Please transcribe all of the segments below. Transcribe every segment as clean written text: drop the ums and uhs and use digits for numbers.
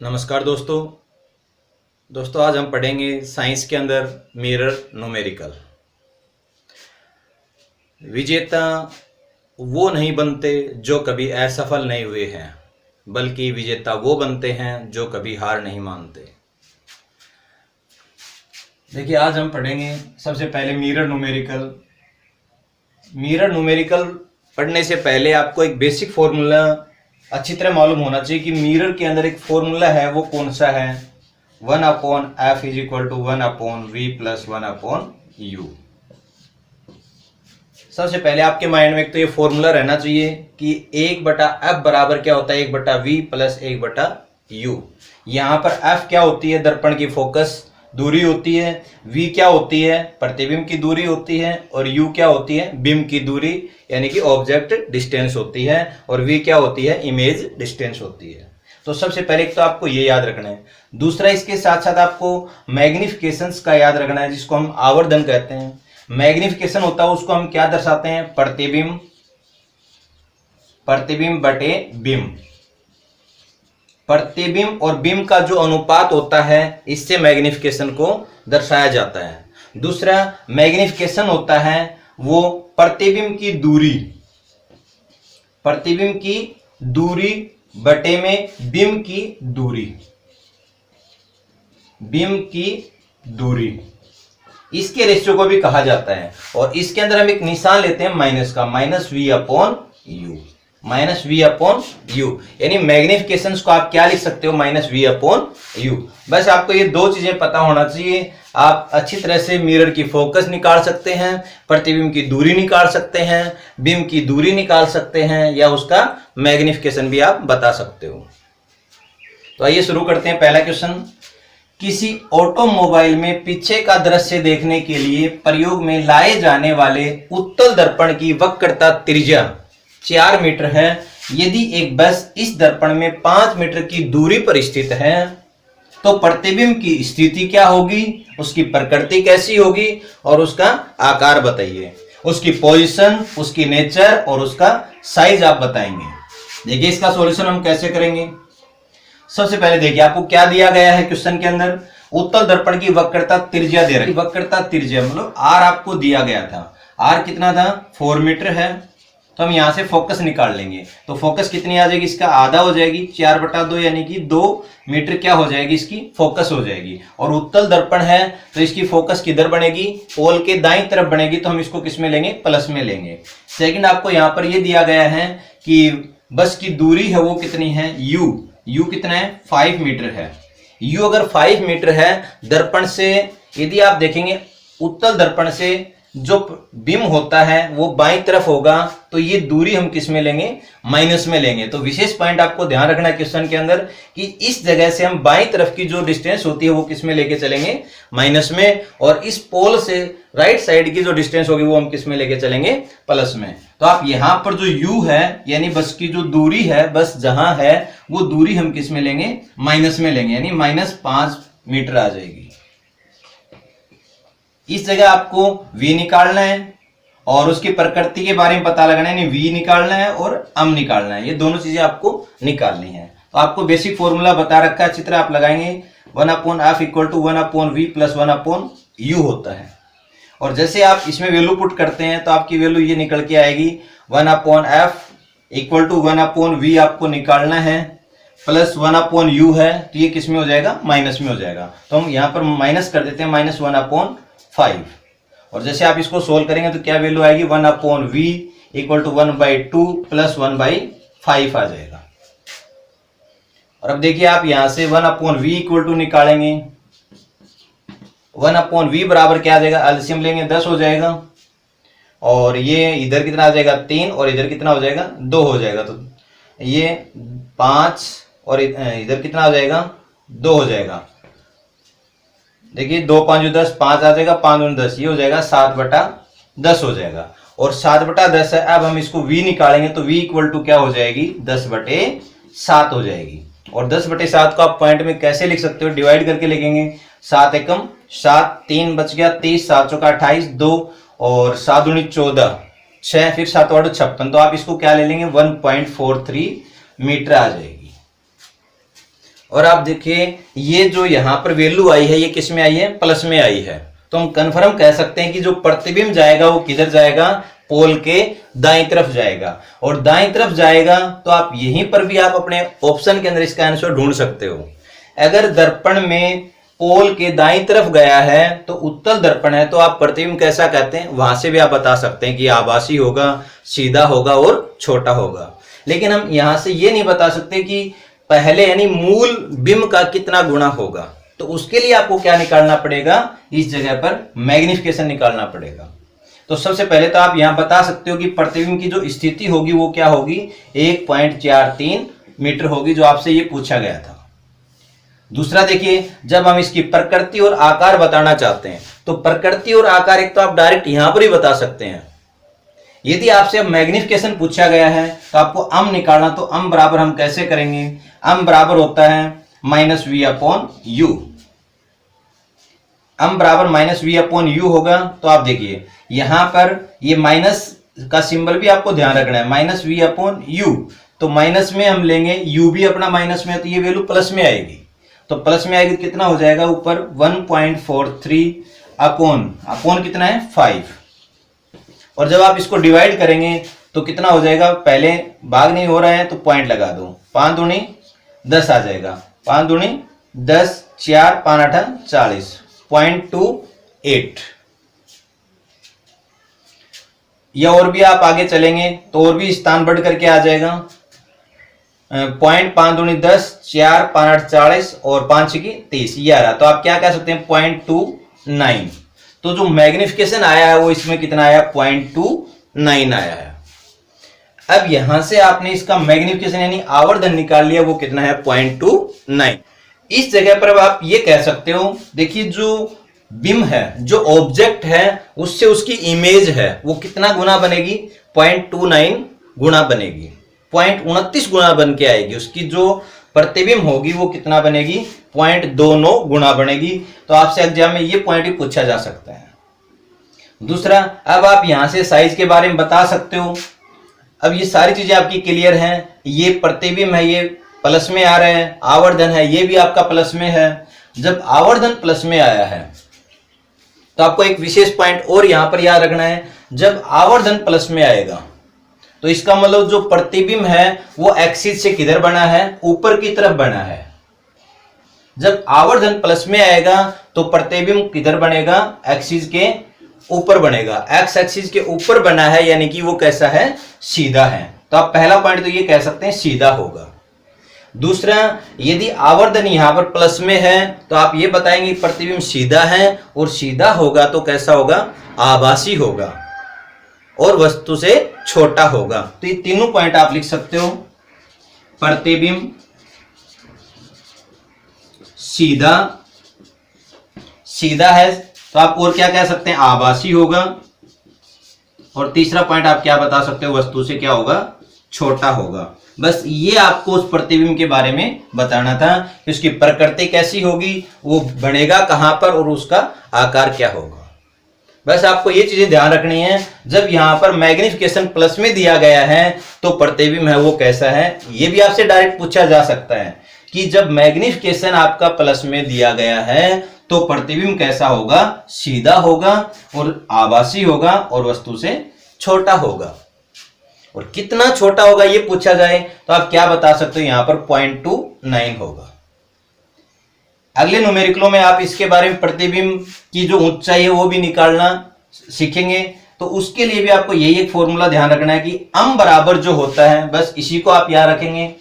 नमस्कार दोस्तों आज हम पढ़ेंगे साइंस के अंदर मिरर न्यूमेरिकल। विजेता वो नहीं बनते जो कभी असफल नहीं हुए हैं, बल्कि विजेता वो बनते हैं जो कभी हार नहीं मानते। देखिए, आज हम पढ़ेंगे सबसे पहले मिरर न्यूमेरिकल। मिरर न्यूमेरिकल पढ़ने से पहले आपको एक बेसिक फॉर्मूला अच्छी तरह मालूम होना चाहिए कि मिरर के अंदर एक फॉर्मूला है, वो कौन सा है। 1/f is equal to 1/v plus 1/u। सबसे पहले आपके माइंड में एक तो ये फॉर्मूला रहना चाहिए कि 1/f बराबर क्या होता है, 1/v प्लस 1/u। यहाँ पर f क्या होती है, दर्पण की फोकस दूरी होती है, v क्या होती है, प्रतिबिंब की दूरी होती है, और u क्या होती है, बिंब की दूरी यानी कि ऑब्जेक्ट डिस्टेंस होती है, और v क्या होती है, इमेज डिस्टेंस होती है। तो सबसे पहले एक तो आपको ये याद रखना है। दूसरा, इसके साथ साथ आपको मैग्निफिकेशंस का याद रखना है, जिसको हम आवर्धन कहते हैं। मैग्निफिकेशन होता है, उसको हम क्या दर्शाते हैं, प्रतिबिंब बटे बिंब। प्रतिबिंब और बिंब का जो अनुपात होता है, इससे मैग्निफिकेशन को दर्शाया जाता है। दूसरा मैग्निफिकेशन होता है वो प्रतिबिंब की दूरी बटे में बिंब की दूरी, इसके रेशियो को भी कहा जाता है। और इसके अंदर हम एक निशान लेते हैं माइनस का, -v/u, यानी मैग्निफिकेशंस को आप क्या लिख सकते हो, -v/u। बस आपको ये दो चीजें पता होना चाहिए। आप अच्छी तरह से मिरर की फोकस निकाल सकते हैं, प्रतिबिंब की दूरी निकाल सकते हैं, बिंब की दूरी निकाल सकते हैं, या उसका मैग्निफिकेशन भी आप बता सकते हो। तो आइए शुरू करते हैं। पहला क्वेश्चन, किसी ऑटोमोबाइल में पीछे का दृश्य देखने के लिए प्रयोग में लाए जाने वाले उत्तल दर्पण की वक्रता त्रिज्या 4 मीटर है। यदि एक बस इस दर्पण में 5 मीटर की दूरी पर स्थित है, तो प्रतिबिंब की स्थिति क्या होगी, उसकी प्रकृति कैसी होगी, और उसका आकार बताइए। उसकी पोजीशन, उसकी नेचर और उसका साइज आप बताएंगे। देखिए, इसका सॉल्यूशन हम कैसे करेंगे। सबसे पहले देखिए, आपको क्या दिया गया है क्वेश्चन के अंदर, उत्तल दर्पण की वक्रता त्रिज्या दे रही है। वक्रता त्रिज्या मतलब आर आपको दिया गया था। आर कितना था, 4 मीटर है। तो हम यहां से फोकस निकाल लेंगे, तो फोकस कितनी आ जाएगी, इसका आधा हो जाएगी, 4/2 यानी कि 2 मीटर क्या हो जाएगी, इसकी फोकस हो जाएगी। और उत्तल दर्पण है तो इसकी फोकस किधर बनेगी, पोल के दाईं तरफ बनेगी, तो हम इसको किस में लेंगे, प्लस में लेंगे। सेकंड, आपको यहां पर यह दिया गया है कि बस की दूरी है वो कितनी है, यू कितना है, 5 मीटर है। यू अगर 5 मीटर है, दर्पण से यदि आप देखेंगे उत्तल दर्पण से जो बिंब होता है वो बाईं तरफ होगा, तो ये दूरी हम किस में लेंगे, माइनस में लेंगे। तो विशेष पॉइंट आपको ध्यान रखना है क्वेश्चन के अंदर कि इस जगह से हम बाईं तरफ की जो डिस्टेंस होती है वो किस में लेके चलेंगे, माइनस में, और इस पोल से राइट साइड की जो डिस्टेंस होगी वो हम किस में लेके चलेंगे, प्लस में। तो आप यहां पर जो u है यानी बस की जो दूरी है, बस जहां है वो दूरी हम किस में लेंगे, माइनस में लेंगे, यानी -5 मीटर आ जाएगी। इस जगह आपको v निकालना है और उसकी प्रकृति के बारे में पता लगाना है, यानी v निकालना है और m निकालना है। ये दोनों चीजें आपको निकालनी है। तो आपको बेसिक फॉर्मूला बता रखा है, चित्र आप लगाएंगे, 1/f equal to 1/v plus 1/u होता है। और जैसे आप इसमें वैल्यू पुट करते हैं तो आपकी वैल्यू ये निकल के आएगी, 1/f इक्वल टू 1/v आपको निकालना है, प्लस 1/u है, तो ये किस में हो जाएगा, माइनस में हो जाएगा। तो हम यहाँ पर माइनस कर देते हैं, -1/5। और जैसे आप इसको सोल्व करेंगे तो क्या वैल्यू आएगी, 1/v इक्वल टू 1/2 प्लस 1/5 आ जाएगा। और अब देखिए, आप यहां से 1/v इक्वल टू निकालेंगे, 1/v बराबर क्या आ जाएगा, एलसीएम लेंगे 10 हो जाएगा, और ये इधर कितना आ जाएगा, 3, और इधर कितना हो जाएगा, 2 हो जाएगा। तो ये 5 और इधर कितना हो जाएगा, 2 हो जाएगा। देखिए 2 5 10, 5 आ जाएगा, 5 10, ये हो जाएगा 7/10 हो जाएगा। और 7/10 है। अब हम इसको v निकालेंगे तो v इक्वल टू क्या हो जाएगी, 10/7 हो जाएगी। और 10/7 को आप पॉइंट में कैसे लिख सकते हो, डिवाइड करके लिखेंगे, 7 एकम 7, 3 बच गया, 30, 7 चौका 28, 2 और 7 दूनी 14, 6, फिर 7 8 56। तो आप इसको क्या ले लेंगे, 1.43 मीटर आ जाएगी। और आप देखिए ये जो यहाँ पर वैल्यू आई है ये किस में आई है, प्लस में आई है। तो हम कन्फर्म कह सकते हैं कि जो प्रतिबिंब जाएगा वो किधर जाएगा, पोल के दाईं तरफ जाएगा। और दाईं तरफ जाएगा तो आप यहीं पर भी आप अपने ऑप्शन के अंदर इसका आंसर ढूंढ सकते हो। अगर दर्पण में पोल के दाईं तरफ गया है तो उत्तल दर्पण है, तो आप प्रतिबिंब कैसा कहते हैं, वहां से भी आप बता सकते हैं कि आभासी होगा, सीधा होगा और छोटा होगा। लेकिन हम यहां से ये नहीं बता सकते कि पहले यानी मूल बिंब का कितना गुना होगा। तो उसके लिए आपको क्या निकालना पड़ेगा, इस जगह पर मैग्निफिकेशन निकालना पड़ेगा। तो सबसे पहले तो आप यहां बता सकते हो कि प्रतिबिंब की जो स्थिति होगी वो क्या होगी, 1.43 मीटर होगी, जो आपसे ये पूछा गया था। दूसरा देखिए, जब हम इसकी प्रकृति और आकार बताना चाहते हैं तो प्रकृति और आकार एक तो आप डायरेक्ट यहां पर ही बता सकते हैं। यदि आपसे अब मैग्निफिकेशन पूछा गया है तो आपको अम निकालना, तो अम बराबर हम कैसे करेंगे, अम बराबर होता है -v/u। अम बराबर -v/u होगा। तो आप देखिए यहां पर ये माइनस का सिंबल भी आपको ध्यान रखना है, -v/u। तो माइनस में हम लेंगे, u भी अपना माइनस में है तो ये वैल्यू प्लस में आएगी। तो प्लस में आएगी, कितना हो जाएगा ऊपर 1.43 अपॉन कितना है 5। और जब आप इसको डिवाइड करेंगे तो कितना हो जाएगा, पहले भाग नहीं हो रहा है तो पॉइंट लगा दो, 5 दूनी 10 आ जाएगा, 5 दूनी 10, 4 5 8 40, 0.28। या और भी आप आगे चलेंगे तो और भी स्थान बढ़ करके आ जाएगा, 5 दूनी 10, 4 5 8 40 और 5 की 30, ये आ रहा। तो आप क्या कह सकते हैं 0.29। तो जो मैग्निफिकेशन आया है वो इसमें कितना आया, 0.29 आया है। अब यहां से आपने इसका मैग्निफिकेशन यानी आवर्धन निकाल लिया, वो कितना है 0.29। इस जगह पर अब आप ये कह सकते हो, देखिए जो बिंब है, जो ऑब्जेक्ट है उससे उसकी इमेज है वो कितना गुना बनेगी, 0.29 गुना बनेगी, 0.29 गुना बन के आएगी। उसकी जो प्रतिबिंब होगी वो कितना बनेगी, 0.29 गुना बनेगी। तो आपसे एग्जाम में ये पॉइंट भी पूछा जा सकता है। दूसरा, अब आप यहां से साइज के बारे में बता सकते हो। अब ये सारी चीजें आपकी क्लियर हैं, ये प्रतिबिंब है ये प्लस में आ रहा है, आवर्धन है ये भी आपका प्लस में है। जब आवर्धन प्लस में आया है तो आपको एक विशेष पॉइंट और यहां पर याद रखना है, जब आवर्धन प्लस में आएगा तो इसका मतलब जो प्रतिबिंब है वो एक्सिस से किधर बना है, ऊपर की तरफ बना है। जब आवर्धन प्लस में आएगा तो प्रतिबिंब किधर बनेगा, एक्सिस के ऊपर बनेगा, एक्स एक्सिस के ऊपर बना है, यानी कि वो कैसा है, सीधा है। तो आप पहला पॉइंट तो ये कह सकते हैं सीधा होगा। दूसरा, यदि आवर्धन यहां पर प्लस में है तो आप ये बताएंगे प्रतिबिंब सीधा है, और सीधा होगा तो कैसा होगा, आभासी होगा और वस्तु से छोटा होगा। तो ये तीनों पॉइंट आप लिख सकते हो, प्रतिबिंब सीधा है तो आप और क्या कह सकते हैं, आभासी होगा। और तीसरा पॉइंट आप क्या बता सकते हो, वस्तु से क्या होगा, छोटा होगा। बस ये आपको उस प्रतिबिंब के बारे में बताना था कि उसकी प्रकृति कैसी होगी, वो बनेगा कहां पर और उसका आकार क्या होगा। बस आपको ये चीजें ध्यान रखनी है। जब यहां पर मैग्निफिकेशन प्लस में दिया गया है तो प्रतिबिंब है वो कैसा है, ये भी आपसे डायरेक्ट पूछा जा सकता है कि जब मैग्निफिकेशन आपका प्लस में दिया गया है तो प्रतिबिंब कैसा होगा, सीधा होगा और आभासी होगा और वस्तु से छोटा होगा। और कितना छोटा होगा ये पूछा जाए तो आप क्या बता सकते हो, यहां पर 0.29 होगा। अगले न्यूमेरिकलों में आप इसके बारे में प्रतिबिंब की जो ऊंचाई है वो भी निकालना सीखेंगे। तो उसके लिए भी आपको यही एक फॉर्मूला ध्यान रखना है कि अम बराबर जो होता है, बस इसी को आप याद रखेंगे,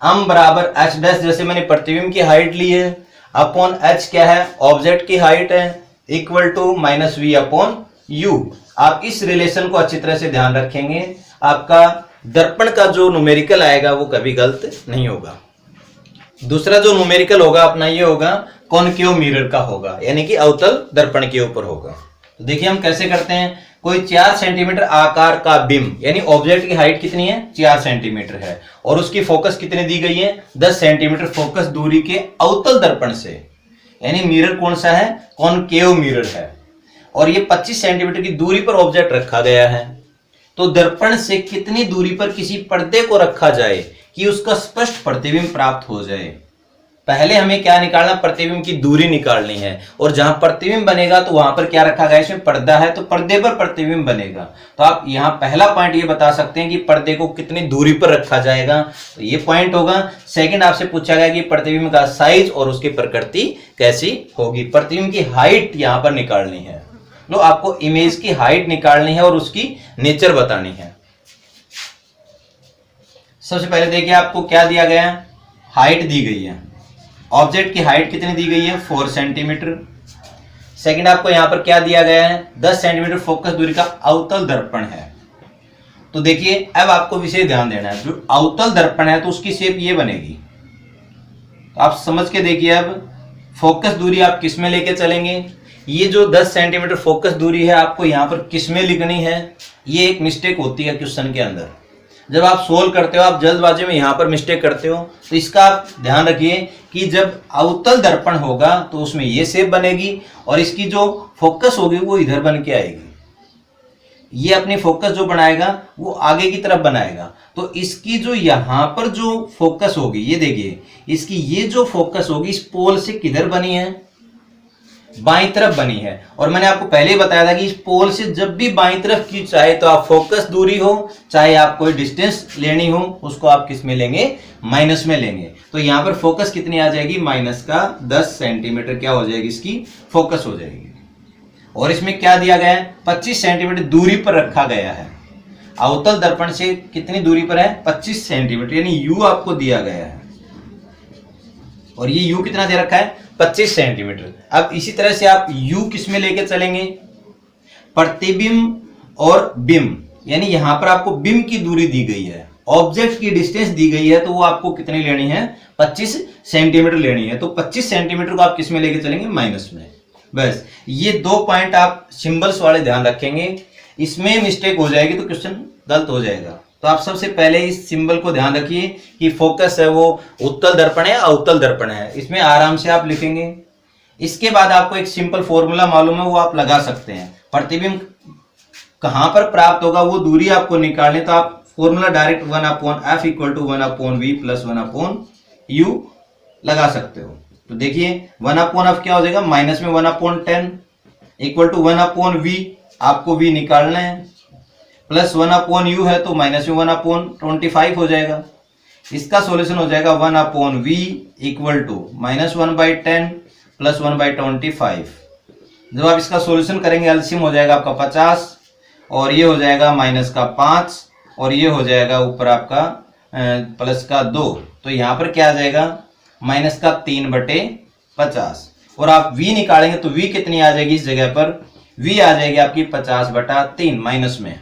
अम बराबर h डैश, जैसे मैंने प्रतिबिंब की हाइट ली है, अपॉन h क्या है, ऑब्जेक्ट की हाइट है, इक्वल टू -v/u। आप इस रिलेशन को अच्छी तरह से ध्यान रखेंगे, आपका दर्पण का जो न्यूमेरिकल आएगा वो कभी गलत नहीं होगा। दूसरा जो न्यूमेरिकल होगा अपना ये होगा कॉनकेव मिरर का होगा, यानी कि अवतल दर्पण के ऊपर होगा। तो देखिए हम कैसे करते हैं, कोई 4 सेंटीमीटर आकार का बिंब, यानी ऑब्जेक्ट की हाइट कितनी है, 4 सेंटीमीटर है, और उसकी फोकस कितनी दी गई है, 10 सेंटीमीटर फोकस दूरी के अवतल दर्पण से, यानी मिरर कौन सा है, कॉनकेव मिरर है, और ये 25 सेंटीमीटर की दूरी पर ऑब्जेक्ट रखा गया है। तो दर्पण से कितनी दूरी पर किसी पर्दे को रखा जाए कि उसका स्पष्ट प्रतिबिंब प्राप्त हो जाए, पहले हमें क्या निकालना, प्रतिबिंब की दूरी निकालनी है। और जहां प्रतिबिंब बनेगा तो वहां पर क्या रखा गया, इसमें पर्दा है तो पर्दे पर प्रतिबिंब बनेगा। तो आप यहां पहला पॉइंट ये बता सकते हैं कि पर्दे को कितनी दूरी पर रखा जाएगा, तो ये पॉइंट होगा। सेकंड आपसे पूछा गया कि प्रतिबिंब का साइज और उसकी प्रकृति कैसी होगी। प्रतिबिंब की हाइट यहां पर निकालनी है, लो आपको इमेज की हाइट निकालनी है और उसकी नेचर बतानी है। सबसे पहले देखिए आपको क्या दिया गया है, हाइट दी गई है। ऑब्जेक्ट की हाइट कितनी दी गई है, 4 सेंटीमीटर। सेकंड आपको यहां पर क्या दिया गया है, 10 सेंटीमीटर फोकस दूरी का अवतल दर्पण है। तो देखिए अब आपको विशेष ध्यान देना है, जो अवतल दर्पण है तो उसकी शेप ये बनेगी। तो आप समझ के देखिए, अब फोकस दूरी आप किस में लेके चलेंगे। ये जो 10 सेंटीमीटर फोकस दूरी है आपको यहां पर किस में लिखनी है, ये एक मिस्टेक होती है क्वेश्चन के अंदर। जब आप सोल्व करते हो आप जल्दबाजी में यहां पर मिस्टेक करते हो, तो इसका आप ध्यान रखिए कि जब अवतल दर्पण होगा तो उसमें ये शेप बनेगी और इसकी जो फोकस होगी वो इधर बन के आएगी। ये अपनी फोकस जो बनाएगा वो आगे की तरफ बनाएगा। तो इसकी जो यहां पर जो फोकस होगी, ये देखिए इसकी ये जो फोकस होगी इस पोल से किधर बनी है, बाईं तरफ बनी है। और मैंने आपको पहले ही बताया था कि इस पोल से जब भी बाईं तरफ की, चाहे तो आप फोकस दूरी हो चाहे आप कोई डिस्टेंस लेनी हो, उसको आप किस में लेंगे, माइनस में लेंगे। तो यहां पर फोकस कितनी आ जाएगी, माइनस का 10 सेंटीमीटर क्या हो जाएगी, इसकी फोकस हो जाएगी। और इसमें क्या दिया गया है, 25 सेंटीमीटर दूरी पर रखा गया है। अवतल दर्पण से कितनी दूरी पर है, 25 सेंटीमीटर, यानी यू आपको दिया गया है और ये यू कितना दे रखा है, 25 सेंटीमीटर। अब इसी तरह से आप यू किस में लेके चलेंगे, प्रतिबिंब और बिंब, यानी यहां पर आपको बिंब की दूरी दी गई है, ऑब्जेक्ट की डिस्टेंस दी गई है, तो वो आपको कितनी लेनी है, 25 सेंटीमीटर लेनी है। तो 25 सेंटीमीटर को आप किस में लेके चलेंगे, माइनस में। बस ये 2 पॉइंट आप सिंबल्स वाले ध्यान रखेंगे, इसमें मिस्टेक हो जाएगी तो क्वेश्चन गलत हो जाएगा। तो आप सबसे पहले इस सिंबल को ध्यान रखिए कि फोकस है वो उत्तल दर्पण है, अवतल दर्पण है, इसमें आराम से आप लिखेंगे। इसके बाद आपको एक सिंपल फॉर्मूला मालूम है, वो आप लगा सकते हैं। प्रतिबिंब कहां पर प्राप्त होगा वो दूरी आपको निकालनी, तो आप formula direct 1/f equal to 1/v plus 1/u लगा सकते हो। तो देखिए 1/f क्या हो जाएगा, माइनस में 1/10 इक्वल टू 1/v, आपको v निकालना है, प्लस 1/u है तो माइनस में 1/25 हो जाएगा। इसका सॉल्यूशन हो जाएगा 1/v इक्वल टू -1/10 प्लस 1/25। जब आप इसका सॉल्यूशन करेंगे एलसीएम हो जाएगा आपका 50 और ये हो जाएगा माइनस का 5 और ये हो जाएगा ऊपर आपका प्लस का 2। तो यहाँ पर क्या आ जाएगा, माइनस का 3/50। और आप v निकालेंगे तो v कितनी आ जाएगी, इस जगह पर v आ जाएगी आपकी 50/3, माइनस में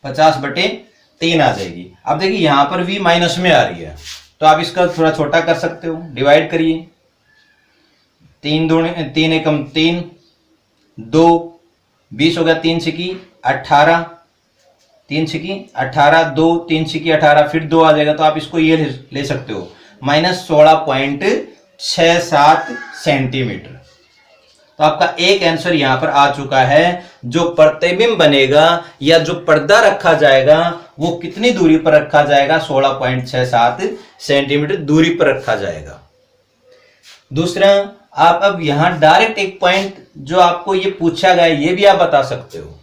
50/3 आ जाएगी। अब देखिए यहां पर v माइनस में आ रही है, तो आप इसका थोड़ा छोटा कर सकते हो, डिवाइड करिए। 3 एकम 3, 2 20 हो गया, 3 छिकी 18, 3 छिकी 18, 2 3 छिकी 18, फिर 2 आ जाएगा। तो आप इसको ये ले सकते हो -16.67 सेंटीमीटर। तो आपका एक आंसर यहां पर आ चुका है। जो प्रतिबिंब बनेगा या जो पर्दा रखा जाएगा वो कितनी दूरी पर रखा जाएगा, 16.67 सेंटीमीटर दूरी पर रखा जाएगा। दूसरा, आप अब यहां डायरेक्ट एक पॉइंट जो आपको ये पूछा गया ये भी आप बता सकते हो।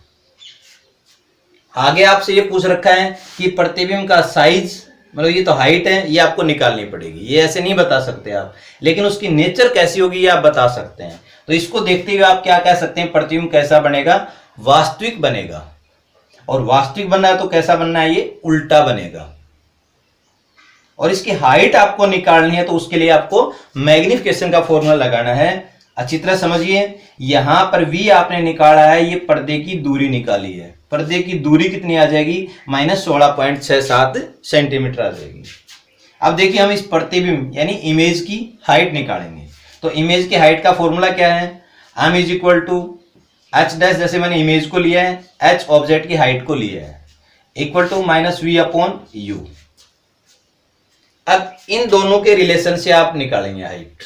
आगे आपसे ये पूछ रखा है कि प्रतिबिंब का साइज, मतलब ये तो हाइट है, ये आपको निकालनी पड़ेगी, ये ऐसे नहीं बता सकते आप, लेकिन उसकी नेचर कैसी होगी ये आप बता सकते हैं। तो इसको देखते हुए आप क्या कह सकते हैं, प्रतिबिंब कैसा बनेगा, वास्तविक बनेगा। और वास्तविक बनना है तो कैसा बनना है, ये उल्टा बनेगा। और इसकी हाइट आपको निकालनी है तो उसके लिए आपको मैग्निफिकेशन का फॉर्मूला लगाना है। अच्छी तरह समझिए, यहां पर v आपने निकाला है, ये पर्दे की दूरी निकाली है, पर्दे की दूरी कितनी आ जाएगी, -16.67 सेंटीमीटर आ जाएगी। अब देखिए हम इस प्रतिबिंब यानी इमेज की हाइट निकालेंगे। तो इमेज की हाइट का फॉर्मूला क्या है, m is equal to h dash, जैसे मैंने इमेज को लिया है, h ऑब्जेक्ट की हाइट को लिया है, इक्वल टू -v/u। अब इन दोनों के रिलेशन से आप निकालेंगे हाइट।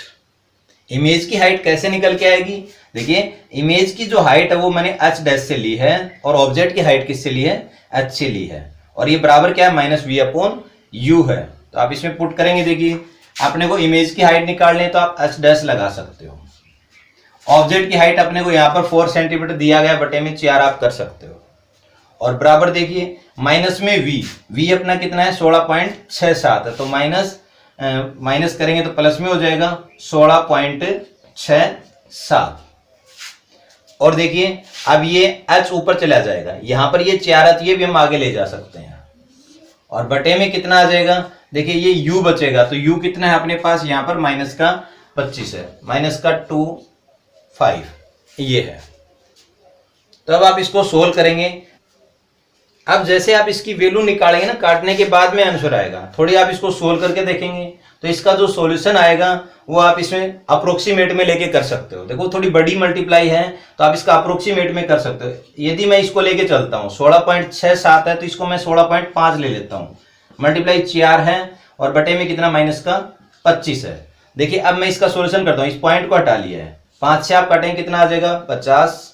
इमेज की हाइट कैसे निकल के आएगी, देखिए इमेज की जो हाइट है वो मैंने h डैश से ली है और ऑब्जेक्ट की हाइट किससे ली है, h से ली है, और ये बराबर क्या है, -v/u है। तो आप इसमें पुट करेंगे, देखिए अपने को इमेज की हाइट निकालनी है तो आप h डैश लगा सकते हो। ऑब्जेक्ट की हाइट अपने को यहाँ पर 4 सेंटीमीटर दिया गया, बटे में 4 आप कर सकते हो। और बराबर देखिए माइनस में v अपना कितना है 16.67 है, तो माइनस करेंगे तो प्लस में हो जाएगा 16.67। और देखिए अब ये h ऊपर चला जाएगा, यहाँ पर ये 4 ये भी हम आगे ले जा सकते हैं। और बटे में कितना आ जाएगा, देखिए ये u बचेगा, तो u कितना है अपने पास यहाँ पर माइनस का 25 है, माइनस का 25 ये है। तो अब आप इसको सोल्व करेंगे। अब जैसे आप इसकी वैल्यू निकालेंगे ना, काटने के बाद में आंसर आएगा, थोड़ी आप इसको सोल्व करके देखेंगे तो इसका जो सॉल्यूशन आएगा वो आप इसमें अप्रोक्सीमेट में लेके कर सकते हो। देखो थोड़ी बड़ी मल्टीप्लाई है तो आप इसका अप्रोक्सीमेट में कर सकते हो। यदि मैं इसको लेके चलता हूँ 16.67 है तो इसको मैं 16.5 ले लेता हूँ, मल्टीप्लाई 4 है और बटे में कितना माइनस का 25 है। देखिए अब मैं इसका सॉल्यूशन करता हूँ, इस पॉइंट को हटा लिया है, 5 से आप काटेंगे कितना आ जाएगा 50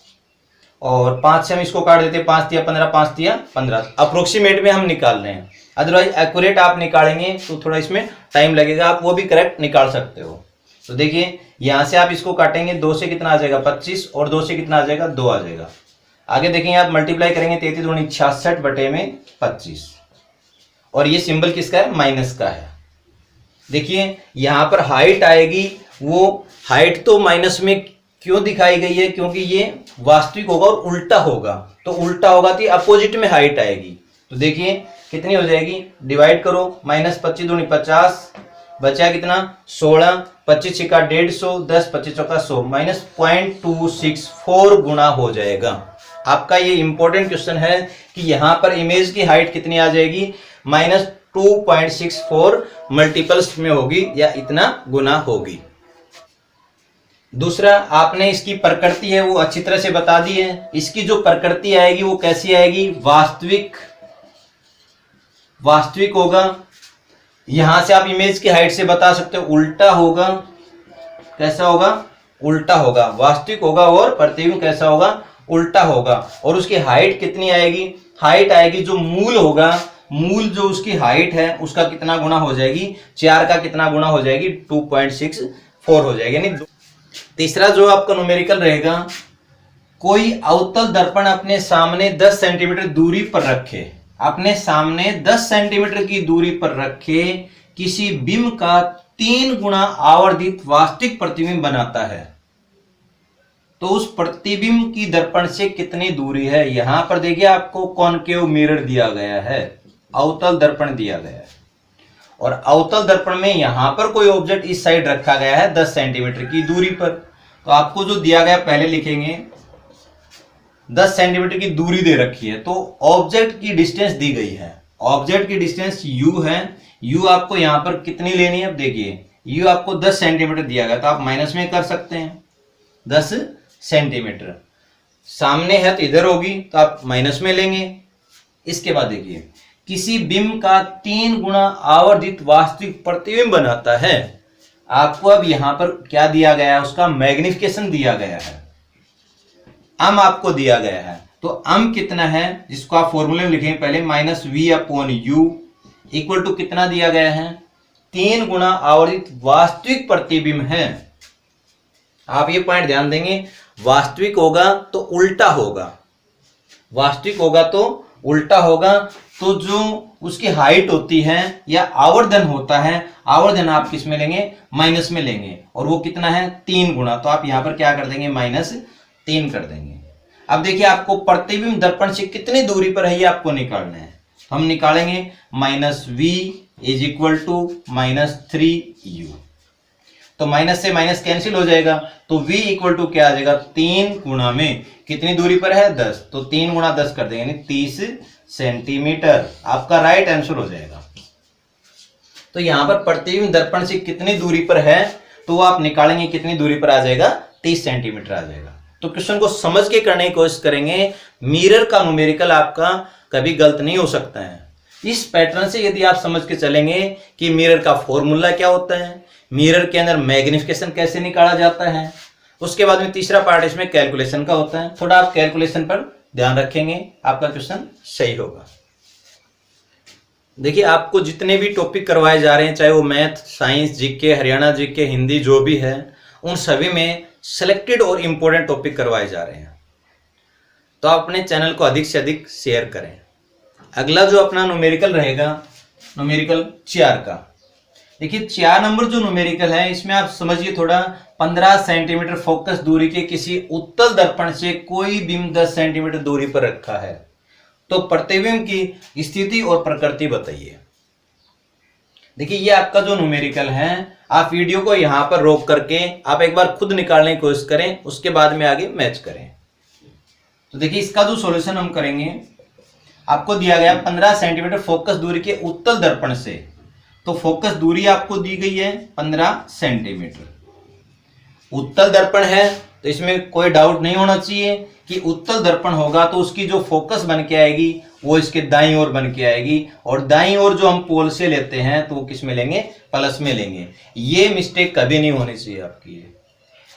और 5 से हम इसको काट देते हैं, 5 तिया 15, 5 तिया 15। अप्रोक्सीमेट में हम निकाल रहे हैं, अदरवाइज एक्यूरेट आप निकालेंगे तो थोड़ा इसमें टाइम लगेगा, आप वो भी करेक्ट निकाल सकते हो। तो देखिए यहाँ से आप इसको काटेंगे, 2 से कितना आ जाएगा 25 और 2 से कितना आ जाएगा 2 आ जाएगा। आगे देखेंगे आप मल्टीप्लाई करेंगे 33 दूनी 66 बटे में 25 और ये सिंबल किसका है माइनस का है। देखिए यहाँ पर हाइट आएगी, वो हाइट तो माइनस में क्यों दिखाई गई है, क्योंकि ये वास्तविक होगा और उल्टा होगा, तो उल्टा होगा तो अपोजिट में हाइट आएगी। तो देखिए कितनी हो जाएगी, डिवाइड करो, माइनस 25 दूनी 50 बचा कितना 16, 25 छिका 150, 10 25 चौका 100, माइनस 0.264 गुना हो जाएगा। आपका ये इंपॉर्टेंट क्वेश्चन है कि यहाँ पर इमेज की हाइट कितनी आ जाएगी, माइनस 2.64 मल्टीपल्स में होगी या इतना गुना होगी। दूसरा आपने इसकी प्रकृति है वो अच्छी तरह से बता दी है। इसकी जो प्रकृति आएगी वो कैसी आएगी, वास्तविक होगा। यहां से आप इमेज की हाइट से बता सकते हो उल्टा होगा। कैसा होगा, उल्टा होगा। वास्तविक होगा और प्रतिबिंब कैसा होगा, उल्टा होगा। और उसकी हाइट कितनी आएगी, हाइट आएगी जो मूल होगा, मूल जो उसकी हाइट है उसका कितना गुना हो जाएगी, 4 का कितना गुना हो जाएगी 2.64 हो जाएगी। यानी तीसरा जो आपका न्यूमेरिकल रहेगा, कोई अवतल दर्पण अपने सामने 10 सेंटीमीटर दूरी पर रखे, अपने सामने 10 सेंटीमीटर की दूरी पर रखे किसी बिंब का 3 गुना आवर्धित वास्तविक प्रतिबिंब बनाता है, तो उस प्रतिबिंब की दर्पण से कितनी दूरी है। यहां पर देखिए आपको कॉनकेव मिरर दिया गया है, अवतल दर्पण दिया गया है और अवतल दर्पण में यहां पर कोई ऑब्जेक्ट इस साइड रखा गया है 10 सेंटीमीटर की दूरी पर। तो आपको जो दिया गया पहले लिखेंगे, 10 सेंटीमीटर की दूरी दे रखी है तो ऑब्जेक्ट की डिस्टेंस दी गई है, ऑब्जेक्ट की डिस्टेंस u है। u आपको यहां पर कितनी लेनी है, अब देखिए u आपको 10 सेंटीमीटर दिया गया तो आप माइनस में कर सकते हैं 10 सेंटीमीटर। सामने है तो इधर होगी तो आप माइनस में लेंगे। इसके बाद देखिए किसी बिंब का 3 गुना आवर्धित वास्तविक प्रतिबिंब बनाता है। आपको अब यहां पर क्या दिया गया है, उसका मैग्निफिकेशन दिया गया है, अम आपको दिया गया है। तो अम कितना है, जिसको आप फॉर्मूले में लिखेंगे पहले, माइनस v/u इक्वल टू कितना दिया गया है, 3 गुना आवर्धित वास्तविक प्रतिबिंब है। आप ये पॉइंट ध्यान देंगे, वास्तविक होगा तो उल्टा होगा, वास्तविक होगा तो उल्टा होगा। तो जो उसकी हाइट होती है या आवर्धन होता है, आवर्धन आप किस में लेंगे, माइनस में लेंगे, और वो कितना है 3 गुना। तो आप यहां पर क्या कर देंगे, -3 कर देंगे। अब देखिए आपको प्रतिबिंब दर्पण से कितनी दूरी पर है ये आपको निकालना है। तो हम निकालेंगे -v = -3u। तो माइनस से माइनस कैंसिल हो जाएगा, तो v इक्वल टू क्या आ जाएगा, 3 गुना में कितनी दूरी पर है 10, तो 3 गुना 10 कर देंगे, यानी 30 सेंटीमीटर। आपका राइट आंसर हो जाएगा। तो यहां पर प्रतिबिंब दर्पण से कितनी दूरी पर है तो आप निकालेंगे, कितनी दूरी पर आ जाएगा, 30 सेंटीमीटर आ जाएगा। तो क्वेश्चन को समझ के करने की कोशिश करेंगे। मिरर का न्यूमेरिकल आपका कभी गलत नहीं हो सकता है। इस पैटर्न से यदि आप समझ के चलेंगे कि मिरर का फॉर्मूला क्या होता है, मिरर के अंदर मैग्निफिकेशन कैसे निकाला जाता है, उसके बाद में तीसरा पार्ट इसमें कैलकुलेशन का होता है। थोड़ा आप कैलकुलेशन पर ध्यान रखेंगे, आपका क्वेश्चन सही होगा। देखिए आपको जितने भी टॉपिक करवाए जा रहे हैं, चाहे वो math, science, GK, Haryana GK, Hindi, जो भी है, उन सभी में सिलेक्टेड और इम्पोर्टेंट टॉपिक करवाए जा रहे हैं। तो आप अपने चैनल को अधिक से अधिक शेयर करें। अगला जो अपना न्यूमेरिकल रहेगा, न्यूमेरिकल 4 का। देखिए 4 नंबर जो न्यूमेरिकल है, इसमें आप समझिए थोड़ा, 15 सेंटीमीटर फोकस दूरी के किसी उत्तल दर्पण से कोई बीम 10 सेंटीमीटर दूरी पर रखा है, तो प्रतिबिंब की स्थिति और प्रकृति बताइए। देखिए ये आपका जो न्यूमेरिकल है, आप वीडियो को यहां पर रोक करके आप एक बार खुद निकालने की कोशिश करें, उसके बाद में आगे मैच करें। तो देखिए इसका जो सॉल्यूशन हम करेंगे, आपको दिया गया 15 सेंटीमीटर फोकस दूरी के उत्तल दर्पण से, तो फोकस दूरी आपको दी गई है 15 सेंटीमीटर। उत्तल दर्पण है तो इसमें कोई डाउट नहीं होना चाहिए कि उत्तल दर्पण होगा तो उसकी जो फोकस बन के आएगी वो इसके दाईं ओर बन के आएगी, और दाईं ओर जो हम पोल से लेते हैं तो वो किस में लेंगे, प्लस में लेंगे। ये मिस्टेक कभी नहीं होनी चाहिए आपकी।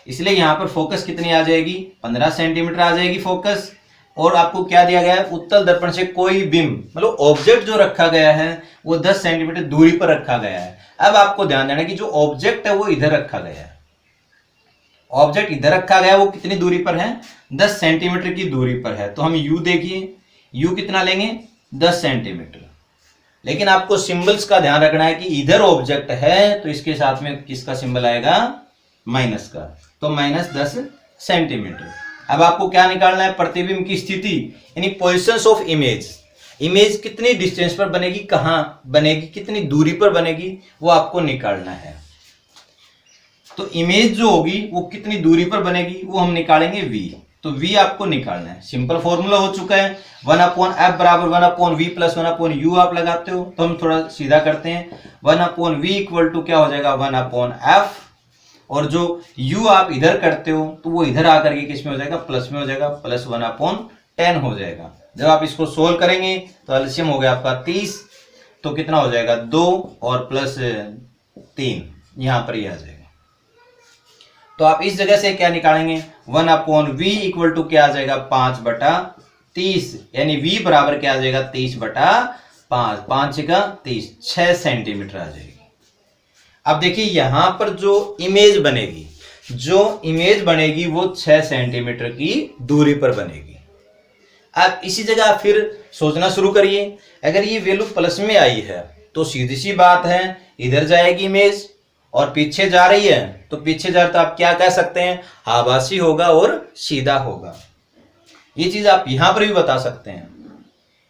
इसलिए यहाँ पर फोकस कितनी आ जाएगी, 15 सेंटीमीटर आ जाएगी फोकस। और आपको क्या दिया गया है, उत्तल दर्पण से कोई बिंब, मतलब ऑब्जेक्ट जो रखा गया है वो 10 सेंटीमीटर दूरी पर रखा गया है। अब आपको ध्यान देना कि जो ऑब्जेक्ट है वो इधर रखा गया है, ऑब्जेक्ट इधर रखा गया, वो कितनी दूरी पर है, 10 सेंटीमीटर की दूरी पर है। तो हम यू देखिए, यू कितना लेंगे, 10 सेंटीमीटर। लेकिन आपको सिंबल्स का ध्यान रखना है कि इधर ऑब्जेक्ट है तो इसके साथ में किसका सिंबल आएगा, माइनस का, तो -10 सेंटीमीटर। अब आपको क्या निकालना है, प्रतिबिंब की स्थिति, यानी पोजिशंस ऑफ इमेज। इमेज कितनी डिस्टेंस पर बनेगी, कहां बनेगी, कितनी दूरी पर बनेगी, वो आपको निकालना है। तो इमेज जो होगी वो कितनी दूरी पर बनेगी वो हम निकालेंगे v। तो v आपको निकालना है, सिंपल फॉर्मूला हो चुका है, 1/f बराबर 1/v प्लस 1/u आप लगाते हो। तो हम थोड़ा सीधा करते हैं, 1/v इक्वल टू क्या हो जाएगा, 1/f, और जो u आप इधर करते हो तो वो इधर आकर के किस में हो जाएगा, प्लस में हो जाएगा, प्लस 1/10 हो जाएगा। जब आप इसको सोल्व करेंगे तो एलसीएम हो गया आपका 30, तो कितना हो जाएगा, 2 और प्लस 3 यहां पर ही आ जाएगा। तो आप इस जगह से क्या निकालेंगे, 1/v इक्वल टू क्या आ जाएगा, 5/30, यानी v बराबर क्या आ जाएगा, 30/5, 5 का 30, 6 सेंटीमीटर आ जाएगी। अब देखिए यहां पर जो इमेज बनेगी, वो 6 सेंटीमीटर की दूरी पर बनेगी। अब इसी जगह आप फिर सोचना शुरू करिए, अगर ये वैल्यू प्लस में आई है तो सीधी सी बात है इधर जाएगी इमेज, और पीछे जा रही है तो पीछे जा रहा, तो आप क्या कह सकते हैं, आभासी होगा और सीधा होगा। ये चीज आप यहां पर भी बता सकते हैं।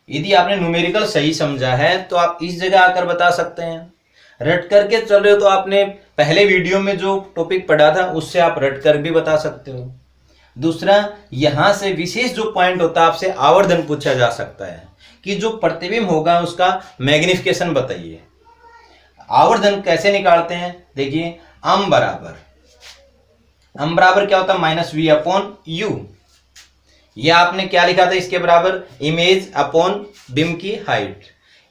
यदि आपने न्यूमेरिकल सही समझा है तो आप इस जगह आकर बता सकते हैं। रट करके चल रहे हो तो आपने पहले वीडियो में जो टॉपिक पढ़ा था उससे आप रट कर भी बता सकते हो। दूसरा, यहां से विशेष जो पॉइंट होता है आपसे आवर्धन पूछा जा सकता है कि जो प्रतिबिंब होगा उसका मैग्निफिकेशन बताइए। आवर्धन कैसे निकालते हैं, देखिए अम बराबर क्या होता है, -v/u। ये आपने क्या लिखा था इसके बराबर, इमेज अपॉन बिंब की हाइट,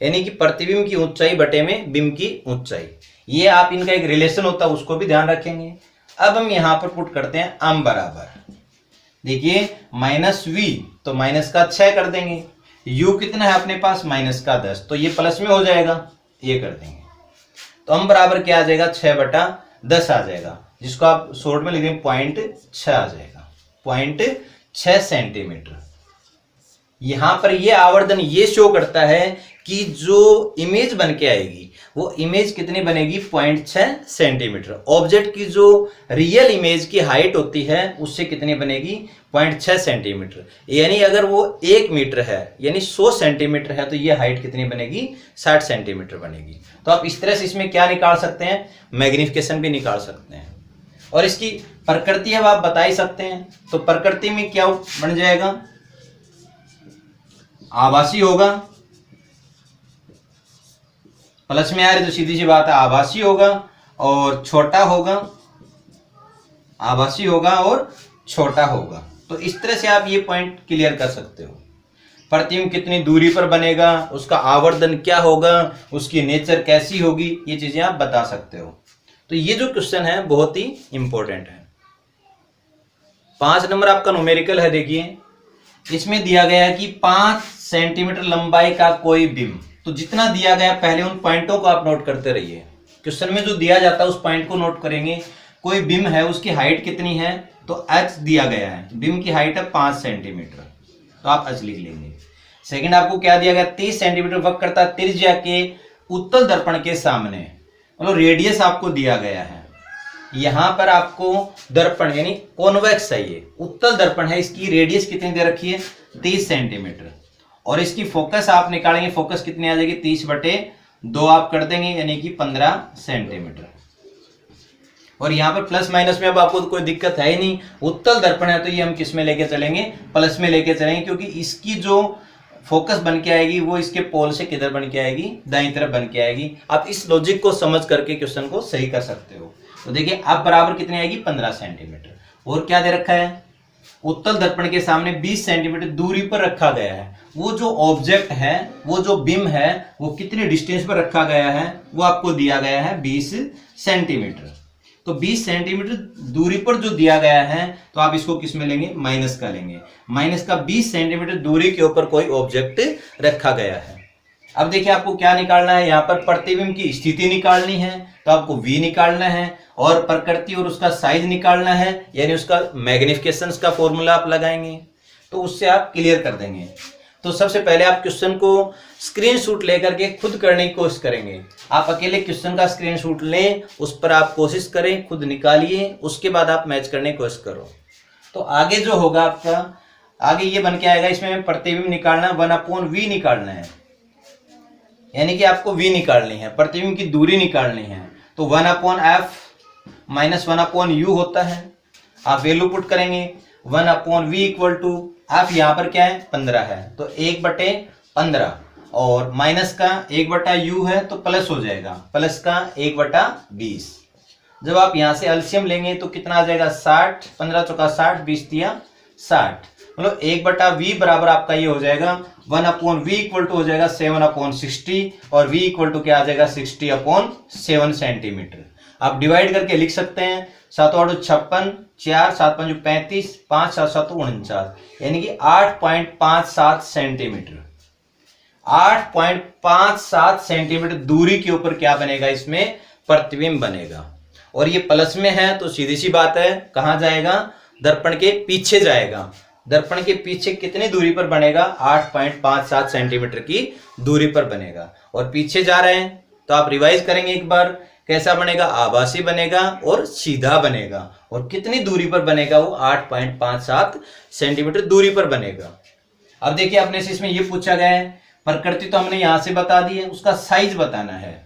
यानी कि प्रतिबिंब की ऊंचाई बटे में बिंब की ऊंचाई। ये आप इनका एक रिलेशन होता है, उसको भी ध्यान रखेंगे। अब हम यहां पर पुट करते हैं अम बराबर, देखिए -v तो माइनस का 6 कर देंगे, u कितना है अपने पास, -10, तो ये प्लस में हो जाएगा, ये कर देंगे। तो हम बराबर क्या आ जाएगा, 6/10 आ जाएगा, जिसको आप शॉर्ट में लिख देंगे 0.6 आ जाएगा, 0.6 सेंटीमीटर। यहां पर ये आवर्धन ये शो करता है कि जो इमेज बन के आएगी वो इमेज कितनी बनेगी, 0.6 सेंटीमीटर। ऑब्जेक्ट की जो रियल इमेज की हाइट होती है उससे कितनी बनेगी, 0.6 सेंटीमीटर। यानी अगर वो 1 मीटर है यानी 100 सेंटीमीटर है तो ये हाइट कितनी बनेगी, 60 सेंटीमीटर बनेगी। तो आप इस तरह से इसमें क्या निकाल सकते हैं, मैग्निफिकेशन भी निकाल सकते हैं। और इसकी प्रकृति अब आप बता ही सकते हैं, तो प्रकृति में क्या बन जाएगा, आभासी होगा, प्लस में आ रही तो सीधी सी बात है आभासी होगा और छोटा होगा, आभासी होगा और छोटा होगा। तो इस तरह से आप ये पॉइंट क्लियर कर सकते हो। प्रतिबिंब कितनी दूरी पर बनेगा, उसका आवर्धन क्या होगा, उसकी नेचर कैसी होगी, ये चीजें आप बता सकते हो। तो ये जो क्वेश्चन है बहुत ही इंपॉर्टेंट है। 5 नंबर आपका न्यूमेरिकल है, देखिए इसमें दिया गया है कि 5 सेंटीमीटर लंबाई का कोई बिंब, तो जितना दिया गया पहले उन पॉइंटों को आप नोट करते रहिए। क्वेश्चन में जो दिया जाता है उस पॉइंट को नोट करेंगे। कोई बीम है, उसकी हाइट कितनी है, तो h दिया गया है, बीम की हाइट है 5 सेंटीमीटर, तो आप h लिख लेंगे। सेकंड आपको क्या दिया गया, 30 सेंटीमीटर वक्र करता है त्रिज्या के उत्तल दर्पण के सामने, मतलब रेडियस आपको दिया गया है। यहां पर आपको दर्पण यानी कॉन्वेक्स है, ये उत्तल दर्पण है, इसकी रेडियस कितनी दे रखी है 30 सेंटीमीटर, और इसकी फोकस आप निकालेंगे, फोकस कितनी आ जाएगी 30/2 आप कर देंगे, यानी कि 15 सेंटीमीटर। और यहाँ पर प्लस माइनस में अब आपको कोई दिक्कत है ही नहीं, उत्तल दर्पण है तो ये हम किस में लेके चलेंगे, प्लस में लेके चलेंगे, क्योंकि इसकी जो फोकस बन के आएगी वो इसके पोल से किधर बन के आएगी, दाईं तरफ बन के आएगी। आप इस लॉजिक को समझ करके क्वेश्चन को सही कर सकते हो। तो देखिए अब बराबर कितनी आएगी 15 सेंटीमीटर। और क्या दे रखा है, उत्तल दर्पण के सामने 20 सेंटीमीटर दूरी पर रखा गया है। वो जो ऑब्जेक्ट है, वो जो बीम है, वो कितने डिस्टेंस पर रखा गया है, वो आपको दिया गया है 20 सेंटीमीटर। तो 20 सेंटीमीटर दूरी पर जो दिया गया है, तो आप इसको किस में लेंगे, माइनस का लेंगे। माइनस का 20 सेंटीमीटर दूरी के ऊपर कोई ऑब्जेक्ट रखा गया है। अब देखिए आपको क्या निकालना है, यहाँ पर प्रतिबिंब की स्थिति निकालनी है, तो आपको V निकालना है, और प्रकृति और उसका साइज निकालना है, यानी उसका मैग्निफिकेशन का फॉर्मूला आप लगाएंगे, तो उससे आप क्लियर कर देंगे। तो सबसे पहले आप क्वेश्चन को स्क्रीनशॉट लेकर के खुद करने की कोशिश करेंगे। आप अकेले क्वेश्चन का स्क्रीनशॉट लें, उस पर आप कोशिश करें, खुद निकालिए, उसके बाद आप मैच करने की कोशिश करो। तो आगे जो होगा आपका, आगे ये बन के आएगा, इसमें प्रतिबिंब निकालना 1/V निकालना है, यानी कि आपको V निकालनी है, प्रतिबिंब की दूरी निकालनी है। तो 1/F माइनस 1/U होता है, आप वैल्यू पुट करेंगे। 1/V इक्वल टू F यहाँ पर क्या है 15 है, तो 1/15, और माइनस का 1/U है तो प्लस हो जाएगा, प्लस का 1/20। जब आप यहाँ से एलसीएम लेंगे तो कितना आ जाएगा 60, 15 चौका 60, 20 दिया 60, मतलब 1/V बराबर आपका ये हो जाएगा 1/V इक्वल टू हो जाएगा 7/60, और V इक्वल टू क्या आ जाएगा 60/7 सेंटीमीटर। आप डिवाइड करके लिख सकते हैं, 7×8 56, 4 7×5 35, 5 7 7 49, यानी कि 8.57 सेंटीमीटर। 8.57 सेंटीमीटर दूरी के ऊपर क्या बनेगा, इसमें प्रतिबिंब बनेगा। और ये प्लस में है तो सीधी सी बात है, कहां जाएगा, दर्पण के पीछे जाएगा। दर्पण के पीछे कितनी दूरी पर बनेगा, 8.57 सेंटीमीटर की दूरी पर बनेगा। और पीछे जा रहे हैं तो आप रिवाइज करेंगे एक बार, कैसा बनेगा, आभासी बनेगा और सीधा बनेगा। और कितनी दूरी पर बनेगा, वो 8.57 सेंटीमीटर दूरी पर बनेगा। अब देखिए अपने से इसमें ये पूछा गया है, प्रकृति तो हमने यहां से बता दी है, उसका साइज बताना है,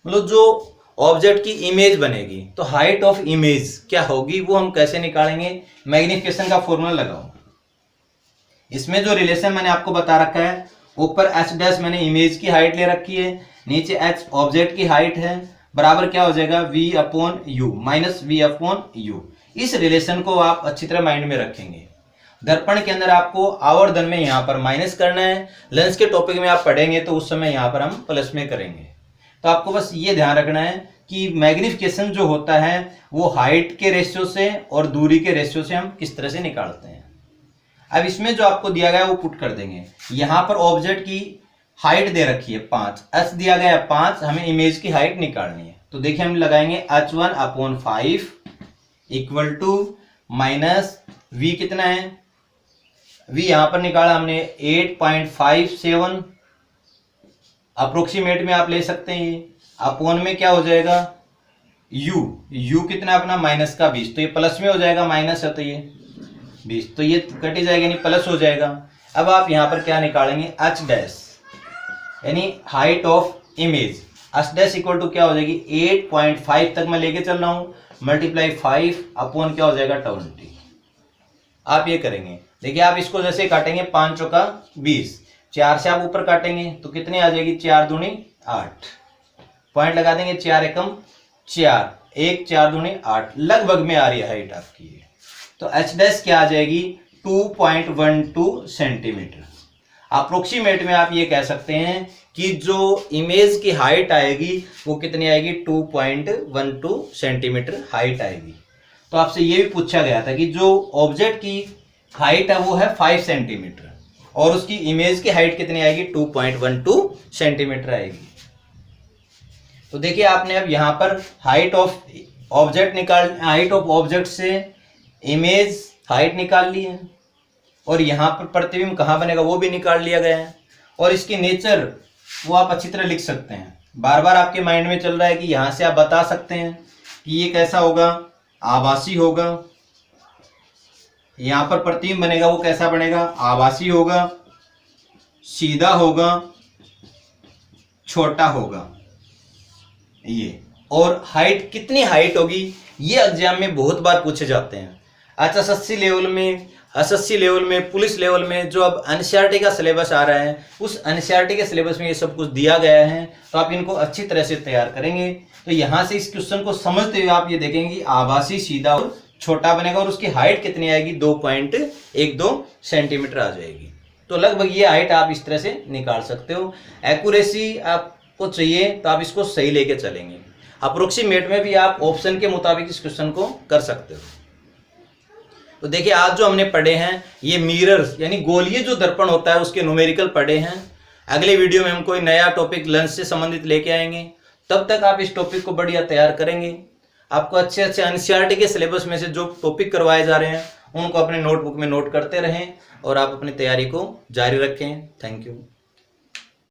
मतलब जो ऑब्जेक्ट की इमेज बनेगी, तो हाइट ऑफ इमेज क्या होगी वो हम कैसे निकालेंगे, मैग्निफिकेशन का फॉर्मूला लगाओ। इसमें जो रिलेशन मैंने आपको बता रखा है, ऊपर h' मैंने इमेज की हाइट ले रखी है, नीचे h ऑब्जेक्ट की हाइट है, बराबर क्या हो जाएगा V/U माइनस V/U। इस रिलेशन को आप अच्छी तरह माइंड में रखेंगे। दर्पण के अंदर आपको आवर्धन में यहाँ पर माइनस करना है, लेंस के टॉपिक में आप पढ़ेंगे तो उस समय यहाँ पर हम प्लस में करेंगे। तो आपको बस ये ध्यान रखना है कि मैग्निफिकेशन जो होता है वो हाइट के रेशियो से और दूरी के रेशियो से हम किस तरह से निकालते हैं। अब इसमें जो आपको दिया गया है वो पुट कर देंगे। यहाँ पर ऑब्जेक्ट की हाइट दे रखी है 5, h दिया गया है 5, हमें इमेज की हाइट निकालनी है। तो देखिए हम लगाएंगे h1/5 equal to minus V कितना है, V यहां पर निकाला हमने 8.57, अप्रोक्सीमेट में आप ले सकते हैं, ये अपॉन में क्या हो जाएगा U कितना अपना माइनस का 20, तो ये प्लस में हो जाएगा, माइनस है तो ये 20, तो ये कट ही जाएगा, यानी प्लस हो जाएगा। अब आप यहाँ पर क्या निकालेंगे h' यानी height of image, h' equal to क्या हो जाएगी 8.5 तक मैं लेके चल रहा हूँ, मल्टीप्लाई 5 अपॉन क्या हो जाएगा 20। आप ये करेंगे, देखिए आप इसको जैसे काटेंगे 5 चौका 20, 4 से आप ऊपर काटेंगे तो कितनी आ जाएगी 4 दूनी 8, पॉइंट लगा देंगे 4 एकम 4, 1 4 दूनी 8, लगभग में आ रही है हाइट आपकी। तो h' क्या आ जाएगी 2.12 सेंटीमीटर। अप्रोक्सीमेट में आप ये कह सकते हैं कि जो इमेज की हाइट आएगी वो कितनी आएगी 2.12 सेंटीमीटर हाइट आएगी। तो आपसे ये भी पूछा गया था कि जो ऑब्जेक्ट की हाइट है वो है 5 सेंटीमीटर, और उसकी इमेज की हाइट कितनी आएगी 2.12 सेंटीमीटर आएगी। तो देखिए आपने अब यहाँ पर हाइट ऑफ ऑब्जेक्ट से इमेज हाइट निकाल ली है, और यहाँ पर प्रतिबिंब कहाँ बनेगा वो भी निकाल लिया गया है, और इसकी नेचर वो आप अच्छी तरह लिख सकते हैं। बार बार आपके माइंड में चल रहा है कि यहाँ से आप बता सकते हैं कि ये कैसा होगा, आभासी होगा। यहाँ पर प्रतिबिंब बनेगा वो कैसा बनेगा, आभासी होगा, सीधा होगा, छोटा होगा ये। और हाइट कितनी हाइट होगी ये एग्जाम में बहुत बार पूछे जाते हैं। अच्छा, एसएससी लेवल में, पुलिस लेवल में जो अब एनसीईआरटी का सिलेबस आ रहा है, उस एनसीईआरटी के सिलेबस में ये सब कुछ दिया गया है, तो आप इनको अच्छी तरह से तैयार करेंगे। तो यहाँ से इस क्वेश्चन को समझते हुए आप ये देखेंगे कि आभासी, सीधा और छोटा बनेगा, और उसकी हाइट कितनी आएगी 2.12 सेंटीमीटर आ जाएगी। तो लगभग ये हाइट आप इस तरह से निकाल सकते हो। एक्यूरेसी आपको चाहिए तो आप इसको सही लेके चलेंगे। अप्रोक्सीमेट में भी आप ऑप्शन के मुताबिक इस क्वेश्चन को कर सकते हो। तो देखिए आज जो हमने पढ़े हैं ये मिरर्स यानी गोलीय जो दर्पण होता है उसके न्यूमेरिकल पढ़े हैं। अगले वीडियो में हम कोई नया टॉपिक लेंस से संबंधित लेके आएंगे। तब तक आप इस टॉपिक को बढ़िया तैयार करेंगे। आपको अच्छे अच्छे एनसीईआरटी के सिलेबस में से जो टॉपिक करवाए जा रहे हैं उनको अपने नोटबुक में नोट करते रहें और आप अपनी तैयारी को जारी रखें। Thank you.